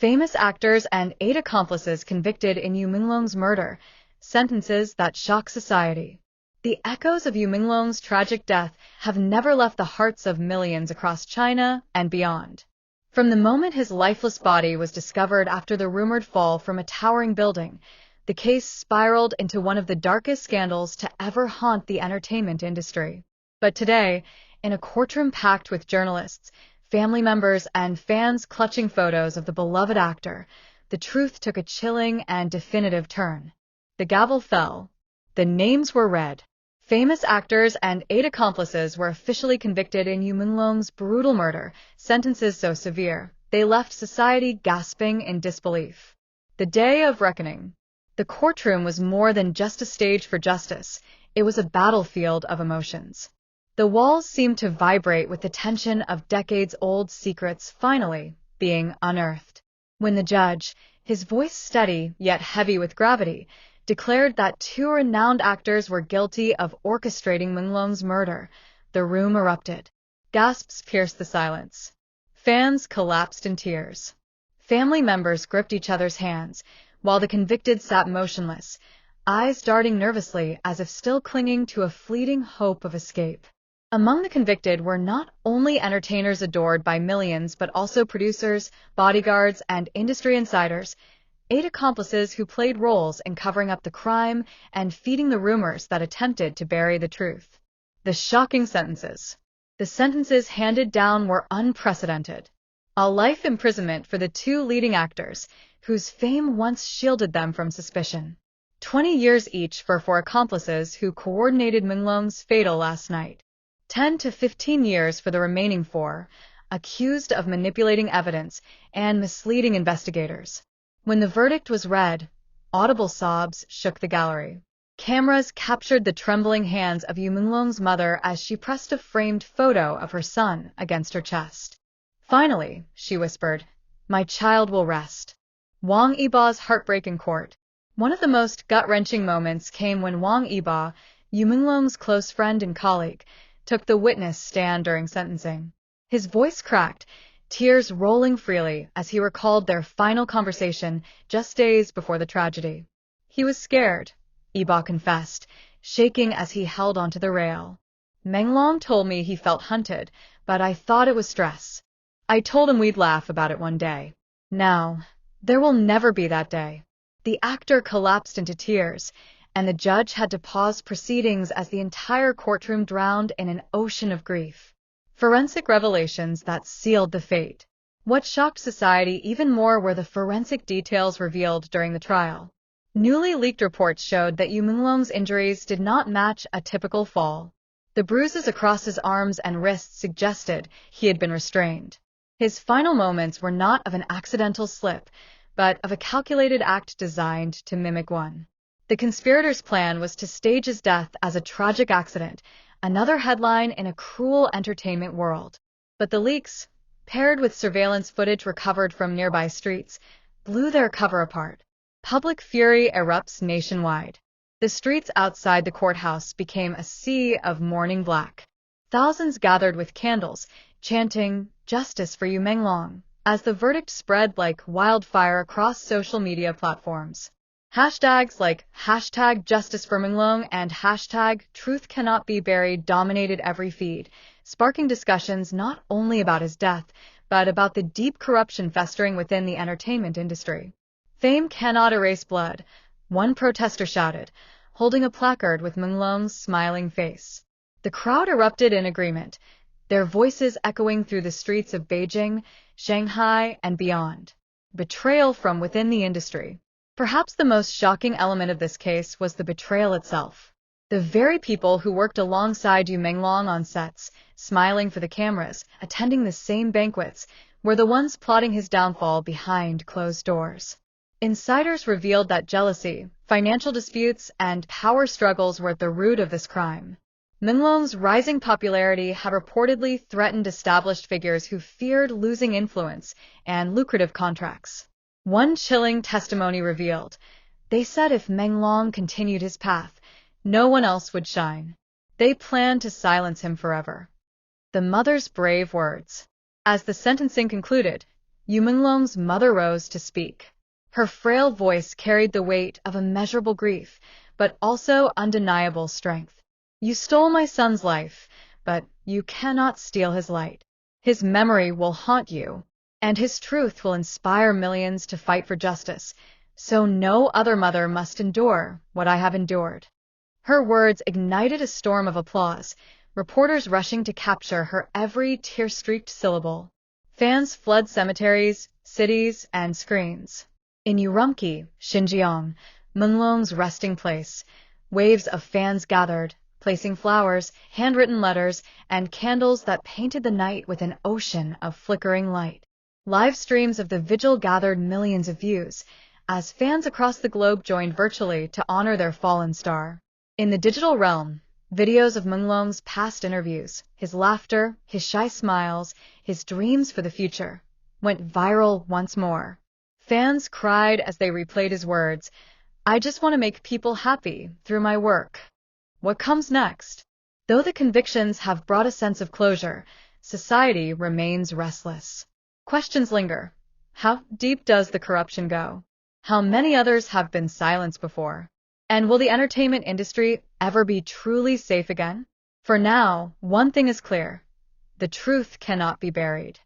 Famous actors and 8 accomplices convicted in Menglong's murder, sentences that shock society. The echoes of Menglong's tragic death have never left the hearts of millions across China and beyond. From the moment his lifeless body was discovered after the rumored fall from a towering building, the case spiraled into one of the darkest scandals to ever haunt the entertainment industry. But today, in a courtroom packed with journalists, family members, and fans clutching photos of the beloved actor, the truth took a chilling and definitive turn. The gavel fell. The names were read. Famous actors and 8 accomplices were officially convicted in Menglong's brutal murder, sentences so severe, they left society gasping in disbelief. The day of reckoning. The courtroom was more than just a stage for justice, it was a battlefield of emotions. The walls seemed to vibrate with the tension of decades-old secrets finally being unearthed. When the judge, his voice steady yet heavy with gravity, declared that 2 renowned actors were guilty of orchestrating Menglong's murder, the room erupted. Gasps pierced the silence. Fans collapsed in tears. Family members gripped each other's hands, while the convicted sat motionless, eyes darting nervously as if still clinging to a fleeting hope of escape. Among the convicted were not only entertainers adored by millions but also producers, bodyguards, and industry insiders, 8 accomplices who played roles in covering up the crime and feeding the rumors that attempted to bury the truth. The shocking sentences. The sentences handed down were unprecedented. A life imprisonment for the 2 leading actors, whose fame once shielded them from suspicion. 20 years each for 4 accomplices who coordinated Menglong's fatal last night. 10 to 15 years for the remaining 4, accused of manipulating evidence and misleading investigators. When the verdict was read, audible sobs shook the gallery. Cameras captured the trembling hands of Menglong's mother as she pressed a framed photo of her son against her chest. "Finally," she whispered, "my child will rest." Wong Iba's heartbreak in court. One of the most gut-wrenching moments came when Wong Iba, Menglong's close friend and colleague, took the witness stand during sentencing. His voice cracked, tears rolling freely as he recalled their final conversation just days before the tragedy. He was scared, Iba confessed, shaking as he held onto the rail. "Menglong told me he felt hunted, but I thought it was stress. I told him we'd laugh about it one day. Now, there will never be that day." The actor collapsed into tears, and the judge had to pause proceedings as the entire courtroom drowned in an ocean of grief. Forensic revelations that sealed the fate. What shocked society even more were the forensic details revealed during the trial. Newly leaked reports showed that Menglong's injuries did not match a typical fall. The bruises across his arms and wrists suggested he had been restrained. His final moments were not of an accidental slip, but of a calculated act designed to mimic one. The conspirators' plan was to stage his death as a tragic accident, another headline in a cruel entertainment world. But the leaks, paired with surveillance footage recovered from nearby streets, blew their cover apart. Public fury erupts nationwide. The streets outside the courthouse became a sea of mourning black. Thousands gathered with candles, chanting, "Justice for Menglong," as the verdict spread like wildfire across social media platforms. Hashtags like #JusticeForMenglong and #TruthCannotBeBuried dominated every feed, sparking discussions not only about his death, but about the deep corruption festering within the entertainment industry. "Fame cannot erase blood," one protester shouted, holding a placard with Menglong's smiling face. The crowd erupted in agreement, their voices echoing through the streets of Beijing, Shanghai, and beyond. Betrayal from within the industry. Perhaps the most shocking element of this case was the betrayal itself. The very people who worked alongside Menglong on sets, smiling for the cameras, attending the same banquets, were the ones plotting his downfall behind closed doors. Insiders revealed that jealousy, financial disputes, and power struggles were at the root of this crime. Menglong's rising popularity had reportedly threatened established figures who feared losing influence and lucrative contracts. One chilling testimony revealed, they said if Menglong continued his path, no one else would shine. They planned to silence him forever. The mother's brave words. As the sentencing concluded, Menglong's mother rose to speak. Her frail voice carried the weight of immeasurable grief, but also undeniable strength. You stole my son's life, but you cannot steal his light. His memory will haunt you, and his truth will inspire millions to fight for justice, so no other mother must endure what I have endured. Her words ignited a storm of applause, reporters rushing to capture her every tear-streaked syllable. Fans flood cemeteries, cities, and screens. In Urumqi, Xinjiang, Menglong's resting place, waves of fans gathered, placing flowers, handwritten letters, and candles that painted the night with an ocean of flickering light. Live streams of the vigil gathered millions of views, as fans across the globe joined virtually to honor their fallen star. In the digital realm, videos of Menglong's past interviews, his laughter, his shy smiles, his dreams for the future, went viral once more. Fans cried as they replayed his words, "I just want to make people happy through my work." What comes next? Though the convictions have brought a sense of closure, society remains restless. Questions linger. How deep does the corruption go? How many others have been silenced before? And will the entertainment industry ever be truly safe again? For now, one thing is clear. The truth cannot be buried.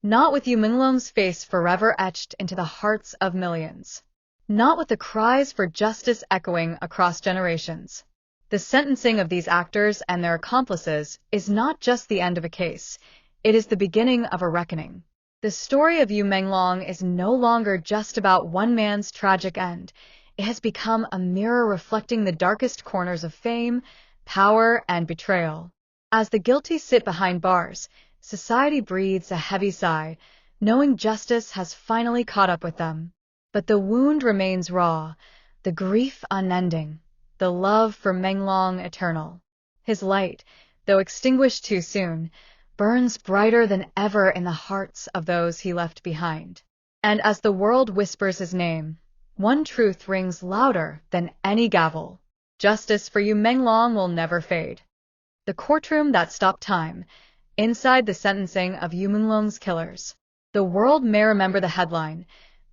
Not with Menglong's face forever etched into the hearts of millions. Not with the cries for justice echoing across generations. The sentencing of these actors and their accomplices is not just the end of a case. It is the beginning of a reckoning. The story of Menglong is no longer just about one man's tragic end. It has become a mirror reflecting the darkest corners of fame, power, and betrayal. As the guilty sit behind bars, society breathes a heavy sigh, knowing justice has finally caught up with them. But the wound remains raw, the grief unending, the love for Menglong eternal. His light, though extinguished too soon, burns brighter than ever in the hearts of those he left behind. And as the world whispers his name, one truth rings louder than any gavel. Justice for Menglong will never fade. The courtroom that stopped time, inside the sentencing of Menglong's killers. The world may remember the headline,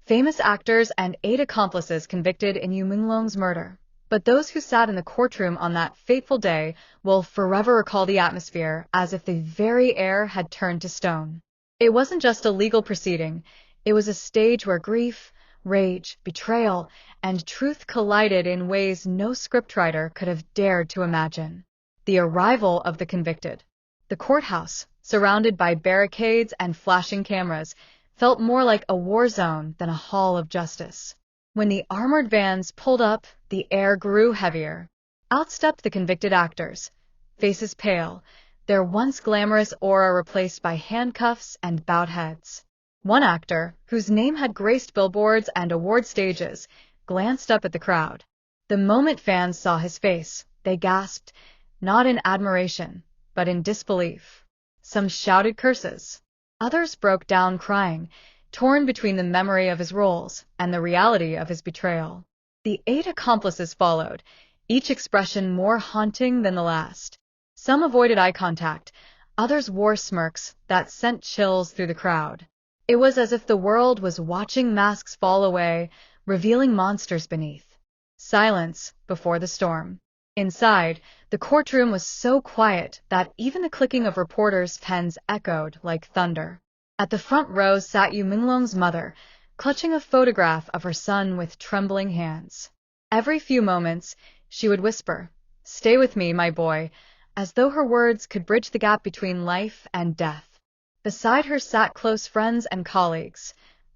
famous actors and 8 accomplices convicted in Menglong's murder. But those who sat in the courtroom on that fateful day will forever recall the atmosphere as if the very air had turned to stone. It wasn't just a legal proceeding. It was a stage where grief, rage, betrayal, and truth collided in ways no scriptwriter could have dared to imagine. The arrival of the convicted. The courthouse, surrounded by barricades and flashing cameras, felt more like a war zone than a hall of justice. When the armored vans pulled up, the air grew heavier. Out stepped the convicted actors, faces pale, their once glamorous aura replaced by handcuffs and bowed heads. One actor, whose name had graced billboards and award stages, glanced up at the crowd. The moment fans saw his face, they gasped, not in admiration, but in disbelief. Some shouted curses. Others broke down crying, torn between the memory of his roles and the reality of his betrayal. The 8 accomplices followed, each expression more haunting than the last. Some avoided eye contact, others wore smirks that sent chills through the crowd. It was as if the world was watching masks fall away, revealing monsters beneath. Silence before the storm. Inside, the courtroom was so quiet that even the clicking of reporters' pens echoed like thunder. At the front row sat Menglong's mother, clutching a photograph of her son with trembling hands. Every few moments, she would whisper, "Stay with me, my boy," as though her words could bridge the gap between life and death. Beside her sat close friends and colleagues,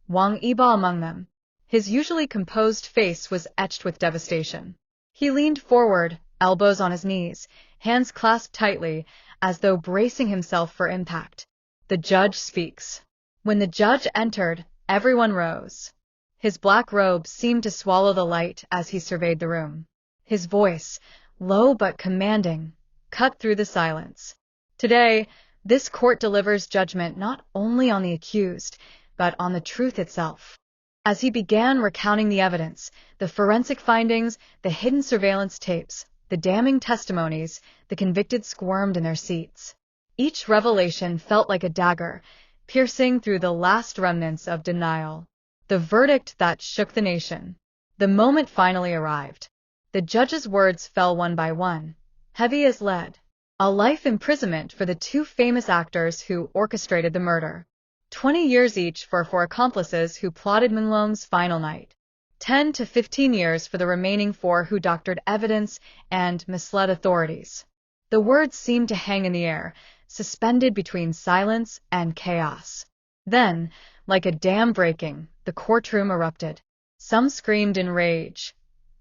Wong Iba among them. His usually composed face was etched with devastation. He leaned forward, elbows on his knees, hands clasped tightly, as though bracing himself for impact. The judge speaks. When the judge entered, everyone rose. His black robe seemed to swallow the light as he surveyed the room. His voice, low but commanding, cut through the silence. Today, this court delivers judgment not only on the accused, but on the truth itself. As he began recounting the evidence, the forensic findings, the hidden surveillance tapes, the damning testimonies, the convicted squirmed in their seats. Each revelation felt like a dagger, piercing through the last remnants of denial. The verdict that shook the nation. The moment finally arrived. The judge's words fell one by one, heavy as lead. A life imprisonment for the two famous actors who orchestrated the murder. 20 years each for four accomplices who plotted Menglong's final night. 10 to 15 years for the remaining four who doctored evidence and misled authorities. The words seemed to hang in the air, suspended between silence and chaos. Then, like a dam breaking, the courtroom erupted. Some screamed in rage.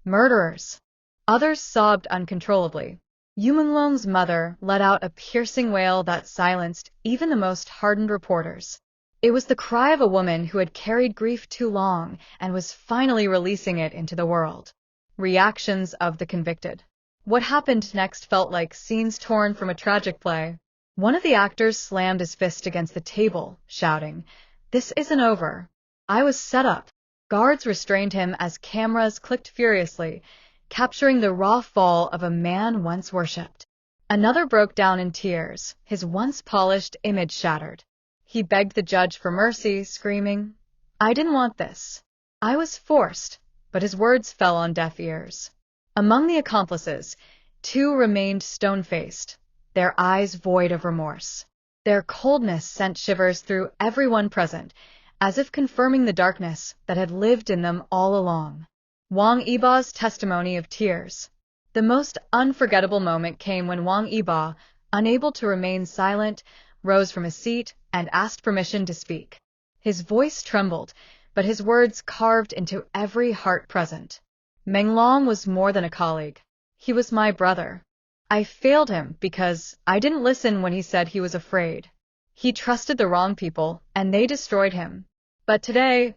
Murderers! Others sobbed uncontrollably. Menglong's mother let out a piercing wail that silenced even the most hardened reporters. It was the cry of a woman who had carried grief too long and was finally releasing it into the world. Reactions of the convicted. What happened next felt like scenes torn from a tragic play. One of the actors slammed his fist against the table, shouting, "This isn't over. I was set up." Guards restrained him as cameras clicked furiously, capturing the raw fall of a man once worshipped. Another broke down in tears, his once polished image shattered. He begged the judge for mercy, screaming, "I didn't want this. I was forced," but his words fell on deaf ears. Among the accomplices, two remained stone-faced, their eyes void of remorse. Their coldness sent shivers through everyone present, as if confirming the darkness that had lived in them all along. Wong Iba's testimony of tears. The most unforgettable moment came when Wong Iba, unable to remain silent, rose from his seat and asked permission to speak. His voice trembled, but his words carved into every heart present. Menglong was more than a colleague. He was my brother. I failed him because I didn't listen when he said he was afraid. He trusted the wrong people, and they destroyed him. But today,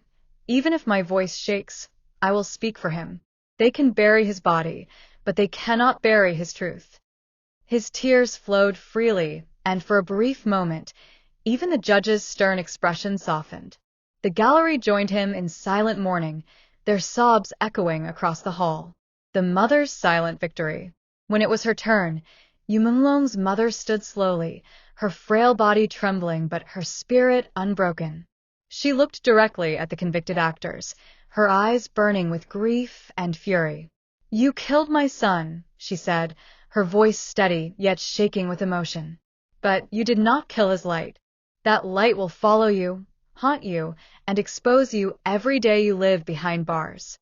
even if my voice shakes, I will speak for him. They can bury his body, but they cannot bury his truth. His tears flowed freely, and for a brief moment, even the judge's stern expression softened. The gallery joined him in silent mourning, their sobs echoing across the hall. The mother's silent victory. When it was her turn, Menglong's mother stood slowly, her frail body trembling but her spirit unbroken. She looked directly at the convicted actors, her eyes burning with grief and fury. "You killed my son," she said, her voice steady yet shaking with emotion. "But you did not kill his light. That light will follow you, haunt you, and expose you every day you live behind bars."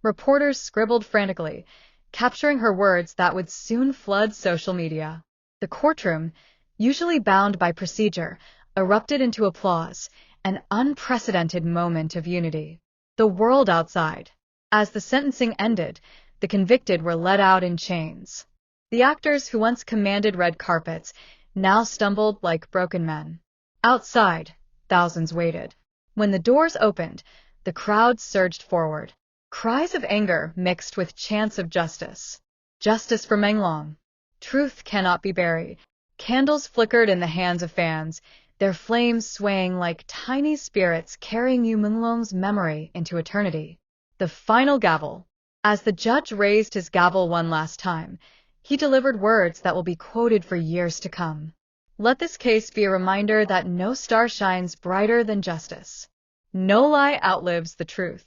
Reporters scribbled frantically, capturing her words that would soon flood social media. The courtroom, usually bound by procedure, erupted into applause, an unprecedented moment of unity. The world outside. As the sentencing ended, the convicted were led out in chains. The actors who once commanded red carpets now stumbled like broken men. Outside, thousands waited. When the doors opened, the crowd surged forward. Cries of anger mixed with chants of justice. Justice for Menglong. Truth cannot be buried. Candles flickered in the hands of fans, their flames swaying like tiny spirits carrying Menglong's memory into eternity. The final gavel. As the judge raised his gavel one last time, he delivered words that will be quoted for years to come. Let this case be a reminder that no star shines brighter than justice. No lie outlives the truth.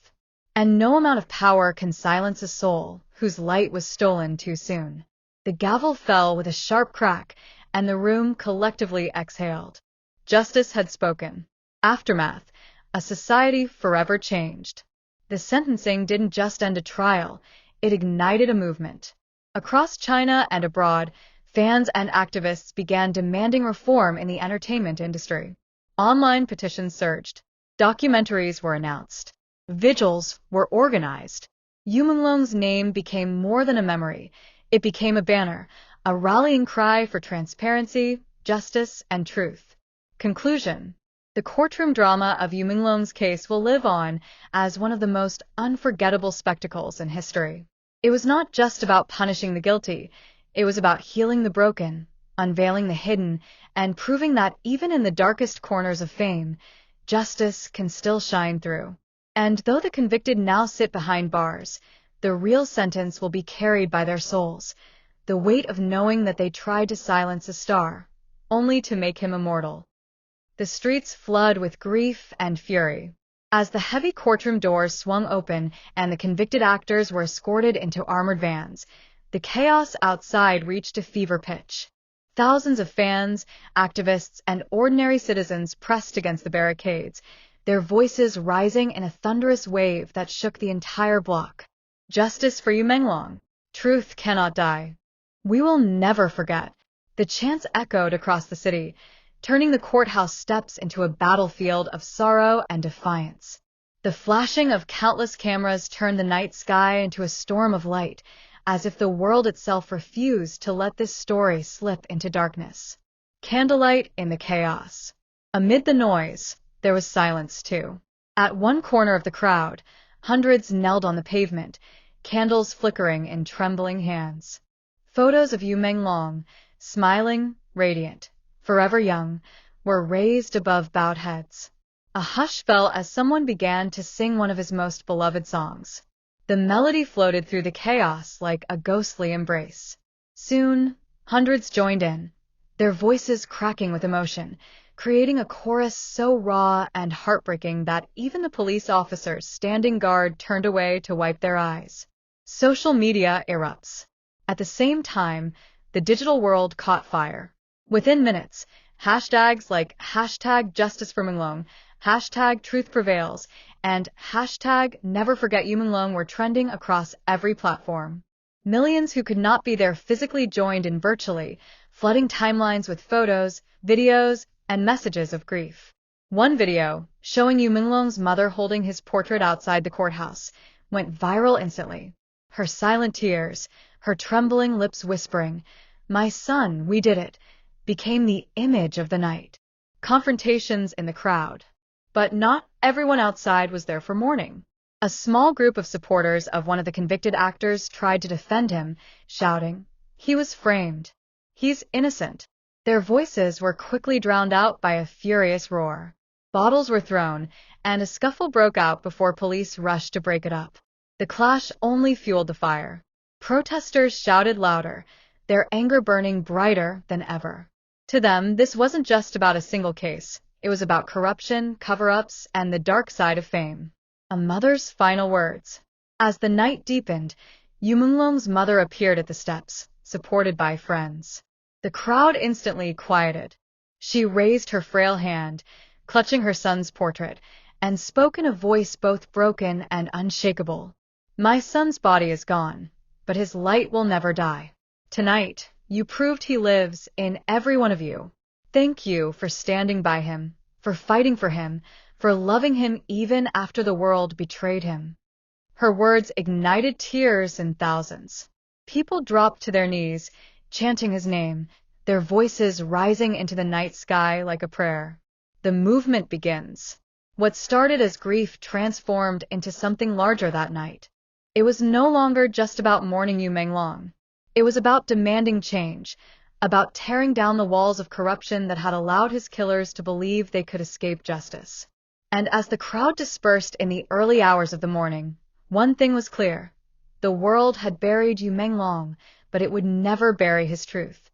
And no amount of power can silence a soul whose light was stolen too soon. The gavel fell with a sharp crack, and the room collectively exhaled. Justice had spoken. Aftermath, a society forever changed. The sentencing didn't just end a trial, it ignited a movement. Across China and abroad, fans and activists began demanding reform in the entertainment industry. Online petitions surged. Documentaries were announced. Vigils were organized. Menglong's name became more than a memory. It became a banner, a rallying cry for transparency, justice, and truth. Conclusion. The courtroom drama of Menglong's case will live on as one of the most unforgettable spectacles in history. It was not just about punishing the guilty. It was about healing the broken, unveiling the hidden, and proving that even in the darkest corners of fame, justice can still shine through. And though the convicted now sit behind bars, the real sentence will be carried by their souls, the weight of knowing that they tried to silence a star, only to make him immortal. The streets flood with grief and fury. As the heavy courtroom doors swung open and the convicted actors were escorted into armored vans, the chaos outside reached a fever pitch. Thousands of fans, activists, and ordinary citizens pressed against the barricades, their voices rising in a thunderous wave that shook the entire block. Justice for you, Menglong. Truth cannot die. We will never forget. The chants echoed across the city, turning the courthouse steps into a battlefield of sorrow and defiance. The flashing of countless cameras turned the night sky into a storm of light, as if the world itself refused to let this story slip into darkness. Candlelight in the chaos. Amid the noise, there was silence too. At one corner of the crowd, hundreds knelt on the pavement, candles flickering in trembling hands. Photos of Yu Menglong, smiling, radiant, forever young, were raised above bowed heads. A hush fell as someone began to sing one of his most beloved songs. The melody floated through the chaos like a ghostly embrace. Soon, hundreds joined in, their voices cracking with emotion, creating a chorus so raw and heartbreaking that even the police officers standing guard turned away to wipe their eyes. Social media erupts. At the same time, the digital world caught fire. Within minutes, hashtags like #JusticeForMenglong, #TruthPrevails, and #NeverForgetYuMenglong were trending across every platform. Millions who could not be there physically joined in virtually, flooding timelines with photos, videos, and messages of grief. One video, showing Yu Menglong's mother holding his portrait outside the courthouse, went viral instantly. Her silent tears, her trembling lips whispering, "My son, we did it," became the image of the night. Confrontations in the crowd. But not everyone outside was there for mourning. A small group of supporters of one of the convicted actors tried to defend him, shouting, "He was framed. He's innocent." Their voices were quickly drowned out by a furious roar. Bottles were thrown, and a scuffle broke out before police rushed to break it up. The clash only fueled the fire. Protesters shouted louder, their anger burning brighter than ever. To them, this wasn't just about a single case. It was about corruption, cover-ups, and the dark side of fame. A mother's final words. As the night deepened, Yu Menglong's mother appeared at the steps, supported by friends. The crowd instantly quieted. She raised her frail hand, clutching her son's portrait, and spoke in a voice both broken and unshakable. "My son's body is gone, but his light will never die. Tonight, you proved he lives in every one of you. Thank you for standing by him, for fighting for him, for loving him even after the world betrayed him." Her words ignited tears in thousands. People dropped to their knees, chanting his name, their voices rising into the night sky like a prayer. The movement begins. What started as grief transformed into something larger that night. It was no longer just about mourning Yu Menglong. It was about demanding change, about tearing down the walls of corruption that had allowed his killers to believe they could escape justice. And as the crowd dispersed in the early hours of the morning, one thing was clear. The world had buried Yu Menglong, but it would never bury his truth.